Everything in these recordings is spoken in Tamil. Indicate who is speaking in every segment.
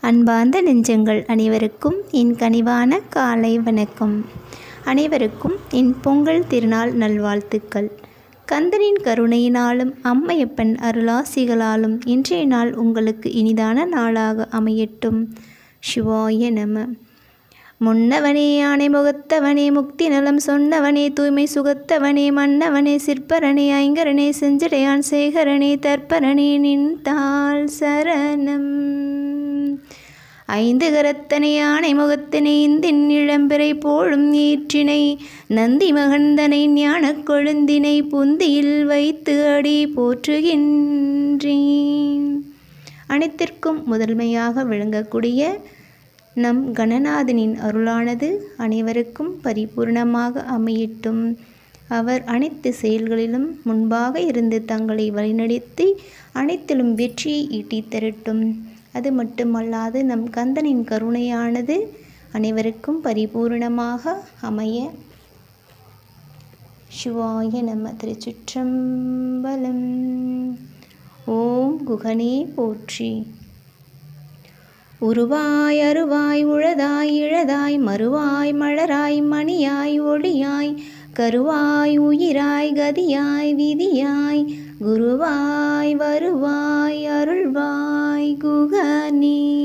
Speaker 1: அன்பார்ந்த நெஞ்சங்கள் அனைவருக்கும் என் கனிவான காலை வணக்கம். அனைவருக்கும் என் பொங்கல் திருநாள் நல்வாழ்த்துக்கள். கந்தனின் கருணையினாலும் அம்மையப்பன் அருளாசிகளாலும் இன்றைய நாள் உங்களுக்கு இனிதான நாளாக அமையட்டும். சிவாய நம. முன்னவனே யானை முகத்தவனே முக்தி நலம் சொன்னவனே தூய்மை சுகத்தவனே மன்னவனே சிற்பரனே ஐங்கரனே செஞ்சடையான் சேகரனே தற்பரனே நின் தாள் சரணம். ஐந்து கரத்தனை யானை முகத்தினை இந்தின் இளம்பிறை போழும் ஈற்றினை நந்தி மகந்தனை ஞானக் கொழுந்தினை புந்தியில் வைத்து அடி போற்றுகின்றேன். அனைத்திற்கும் முதன்மையாக விளங்கக்கூடிய நம் கணநாதனின் அருளானது அனைவருக்கும் பரிபூர்ணமாக அமையட்டும். அவர் அனைத்து செயல்களிலும் முன்பாக இருந்து தங்களை வழிநடத்தி அனைத்திலும் வெற்றியை ஈட்டித் தரட்டும். அது மட்டுமல்லாது நம் கந்தனின் கருணையானது அனைவருக்கும் பரிபூர்ணமாக அமைய சிவாய நம. திருச்சிற்றம்பலம். ஓம் குகனே போற்றி. உருவாய் அருவாய் உழதாய் இழதாய் மறுவாய் மலராய் மணியாய் ஒளியாய் கருவாய் உயிராய் கதியாய் விதியாய் குருவாய் வருவாய் அருள்வாய் குகனே.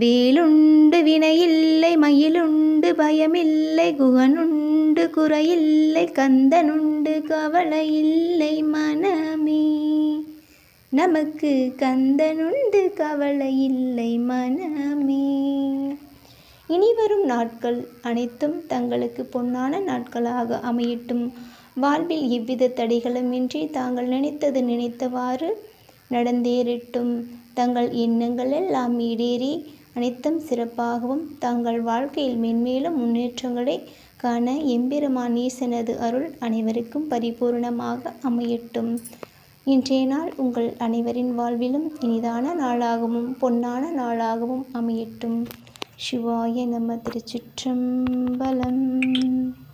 Speaker 1: வேலுண்டு வினையில்லை மயிலுண்டு பயமில்லை குகனுண்டு குறையில்லை கந்தனுண்டு கவலையில்லை மனமே. நமக்கு கந்தனுண்டு கவலையில்லை மனமே. இனிவரும் நாட்கள் அனைத்தும் தங்களுக்கு பொன்னான நாட்களாக அமையட்டும். வாழ்வில் எவ்வித தடைகளும் இன்றி தாங்கள் நினைத்தது நினைத்தவாறு நடந்தேறட்டும். தங்கள் எண்ணங்கள் எல்லாம் ஈடேறி அனைத்தும் சிறப்பாகவும் தங்கள் வாழ்க்கையில் மென்மேலும் முன்னேற்றங்களை காண எம்பெருமான் ஈசனது அருள் அனைவருக்கும் பரிபூர்ணமாக அமையட்டும். இன்றைய நாள் உங்கள் அனைவரின் வாழ்விலும் இனிதான நாளாகவும் பொன்னான நாளாகவும் அமையட்டும். சிவாய நம. திருச்சிற்றம்பலம்.